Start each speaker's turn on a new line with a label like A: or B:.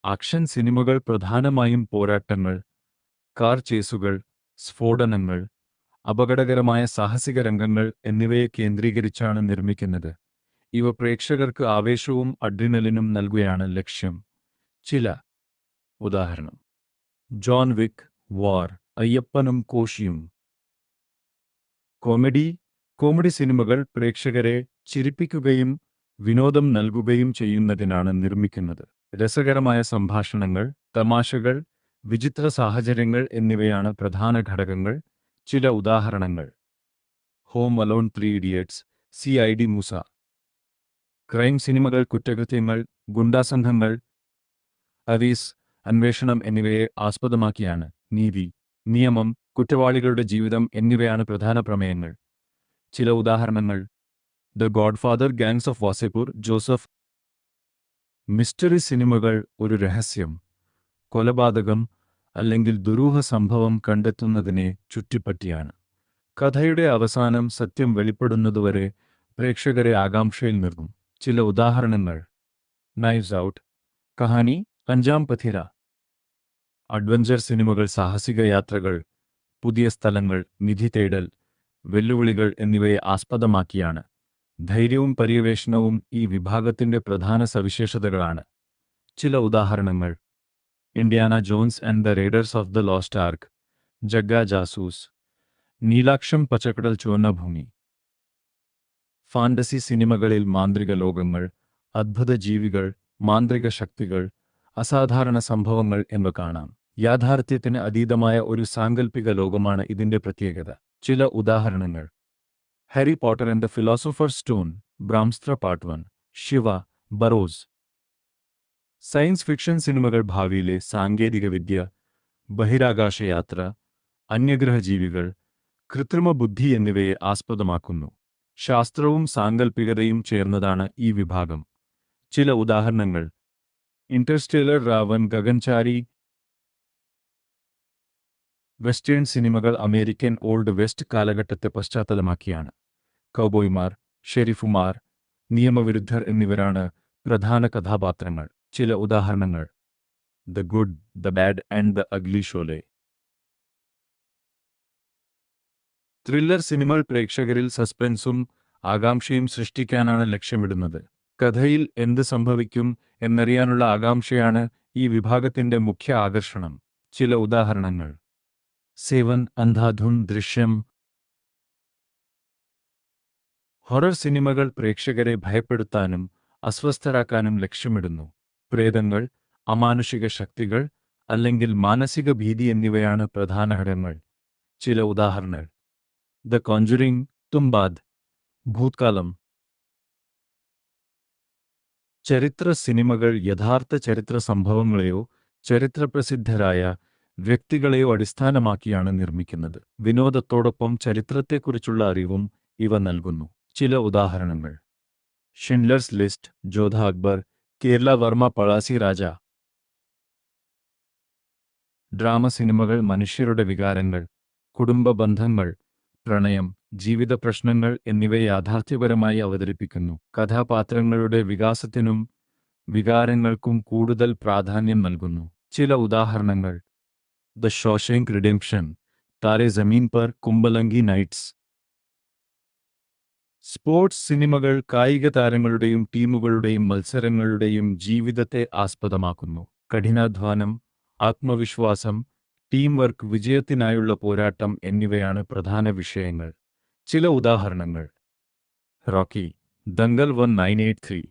A: Action സിനിമകൾ പ്രധാനമായും പോരാട്ടങ്ങൾ, കാർ ചേസുകൾ, സ്ഫോടനങ്ങൾ, അപകടകരമായ സാഹസിക രംഗങ്ങൾ എന്നിവയെ കേന്ദ്രീകരിച്ചാണ് നിർമ്മിക്കുന്നത്. ഇവ പ്രേക്ഷകർക്ക് ആവേശവും അഡ്രിനലിനും നൽകുകയാണ് ലക്ഷ്യം. ചില ഉദാഹരണം: ജോൺ വിക്ക്, വാർ, അയ്യപ്പനും കോശിയും. കോമഡി സിനിമകൾ പ്രേക്ഷകരെ ചിരിപ്പിക്കുകയും വിനോദം നൽകുകയും ചെയ്യുന്നതിനാണ് നിർമ്മിക്കുന്നത്. രസകരമായ സംഭാഷണങ്ങൾ, തമാശകൾ, വിചിത്ര സാഹചര്യങ്ങൾ എന്നിവയാണ് പ്രധാന ഘടകങ്ങൾ. ചില ഉദാഹരണങ്ങൾ: home alone, 3 idiots, CID Moosa. Crime സിനിമകൾ കുറ്റകൃത്യങ്ങൾ, ഗുണ്ടാസംഘങ്ങൾ, അറീസ്, അന്വേഷണം എന്നിവയെ ആസ്പദമാക്കിയാണ്. നീതി, നിയമം, കുറ്റവാളികളുടെ ജീവിതം എന്നിവയാണ് പ്രധാന പ്രമേയങ്ങൾ. ചില ഉദാഹരണങ്ങൾ: the Godfather, gangs of Wasseypur, Joseph. Mystery സിനിമകൾ ഒരു രഹസ്യം, കൊലപാതകം അല്ലെങ്കിൽ ദുരൂഹ സംഭവം കണ്ടെത്തുന്നതിനെ ചുറ്റിപ്പറ്റിയാണ്. കഥയുടെ അവസാനം സത്യം വെളിപ്പെടുന്നതുവരെ പ്രേക്ഷകരെ ആകാംക്ഷയിൽ നിർത്തും. ചില ഉദാഹരണങ്ങൾ: നൈവ്സ് ഔട്ട്, കഹാനി, അഞ്ചാം പഥിര. അഡ്വഞ്ചർ സിനിമകൾ സാഹസിക യാത്രകൾ, പുതിയ സ്ഥലങ്ങൾ, നിധി തേടൽ, വെല്ലുവിളികൾ എന്നിവയെ ആസ്പദമാക്കിയാണ്. ധൈര്യവും പര്യവേഷണവും ഈ വിഭാഗത്തിന്റെ പ്രധാന സവിശേഷതകളാണ്. ചില ഉദാഹരണങ്ങൾ: Indiana Jones and the raiders of the lost ark, Jagga Jasoos, നീലാക്ഷം, പച്ചക്കടൽ ചുവന്ന ഭൂമി. ഫാന്റസി സിനിമകളിൽ മാന്ത്രിക ലോകങ്ങൾ, അദ്ഭുത ജീവികൾ, മാന്ത്രിക ശക്തികൾ, അസാധാരണ സംഭവങ്ങൾ എന്നിവ കാണാം. യാഥാർത്ഥ്യത്തിന് അതീതമായ ഒരു സാങ്കല്പിക ലോകമാണ് ഇതിന്റെ പ്രത്യേകത. ചില ഉദാഹരണങ്ങൾ: Harry Potter and the philosopher's stone, Brahmastra part 1, Shiva, Barroz. Science fiction സിനിമകൾ ഭാവിയിലെ സാങ്കേതികവിദ്യ, ബഹിരാകാശയാത്ര, അന്യഗ്രഹജീവികൾ, കൃത്രിമ ബുദ്ധി എന്നിവയെ ആസ്പദമാക്കുന്നു. ശാസ്ത്രവും സാങ്കല്പികതയും ചേർന്നതാണ് ഈ വിഭാഗം. ചില ഉദാഹരണങ്ങൾ: ഇന്റർസ്റ്റെല്ലർ, രാവൺ, ഗഗൻചാരി. വെസ്റ്റേൺ സിനിമകൾ അമേരിക്കൻ ഓൾഡ് വെസ്റ്റ് കാലഘട്ടത്തെ പശ്ചാത്തലമാക്കിയാണ്. കൗബോയ്മാർ, ഷെരീഫുമാർ, നിയമവിരുദ്ധർ എന്നിവരാണ് പ്രധാന കഥാപാത്രങ്ങൾ. ചില ഉദാഹരണങ്ങൾ: the good, the bad and the ugly Sholay. Thriller സിനിമകൾ പ്രേക്ഷകരിൽ സസ്പെൻസും ആകാംക്ഷയും സൃഷ്ടിക്കാനാണ് ലക്ഷ്യമിടുന്നത്. കഥയിൽ എന്ത് സംഭവിക്കും എന്നറിയാനുള്ള ആകാംക്ഷയാണ് ഈ വിഭാഗത്തിന്റെ മുഖ്യ ആകർഷണം. ചില ഉദാഹരണങ്ങൾ: സേവൻ, അന്ധാധുൻ, ദൃശ്യം. ഹൊറർ സിനിമകൾ പ്രേക്ഷകരെ ഭയപ്പെടുത്താനും അസ്വസ്ഥരാക്കാനും ലക്ഷ്യമിടുന്നു. പ്രേതങ്ങൾ, അമാനുഷിക ശക്തികൾ അല്ലെങ്കിൽ മാനസിക ഭീതി എന്നിവയാണ് പ്രധാന ഘടകങ്ങൾ. ചില ഉദാഹരണങ്ങൾ: ദ കോൺജുറിംഗ്, തുംബാദ്, ഭൂത്കാലം. ചരിത്ര സിനിമകൾ യഥാർത്ഥ ചരിത്ര സംഭവങ്ങളെയോ ചരിത്രപ്രസിദ്ധരായ വ്യക്തികളെയോ അടിസ്ഥാനമാക്കിയാണ് നിർമ്മിക്കുന്നത്. വിനോദത്തോടൊപ്പം ചരിത്രത്തെക്കുറിച്ചുള്ള അറിവും ഇവ നൽകുന്നു. ചില ഉദാഹരണങ്ങൾ: ഷിൻഡ്ലർസ് ലിസ്റ്റ്, ജോധ അക്ബർ, കേരള വർമ്മ, പഴാസി രാജ. ഡ്രാമ സിനിമകൾ മനുഷ്യരുടെ വികാരങ്ങൾ, കുടുംബ ബന്ധങ്ങൾ, പ്രണയം, ജീവിത പ്രശ്നങ്ങൾ എന്നിവയെ യാഥാർത്ഥ്യപരമായി അവതരിപ്പിക്കുന്നു. കഥാപാത്രങ്ങളുടെ വികാസത്തിനും വികാരങ്ങൾക്കും കൂടുതൽ പ്രാധാന്യം നൽകുന്നു. ചില ഉദാഹരണങ്ങൾ: ദ ഷോഷാങ്ക് റിഡെംപ്ഷൻ, താരെ ജമീൻ പർ, കുംഭലംഗി നൈറ്റ്സ്. സ്പോർട്സ് സിനിമകൾ കായിക താരങ്ങളുടെയും ടീമുകളുടെയും മത്സരങ്ങളുടെയും ജീവിതത്തെ ആസ്പദമാക്കുന്നു. കഠിനാധ്വാനം, ആത്മവിശ്വാസം, ടീം വർക്ക്, വിജയത്തിനായുള്ള പോരാട്ടം എന്നിവയാണ് പ്രധാന വിഷയങ്ങൾ. ചില ഉദാഹരണങ്ങൾ: റോക്കി, ദംഗൽ 1983,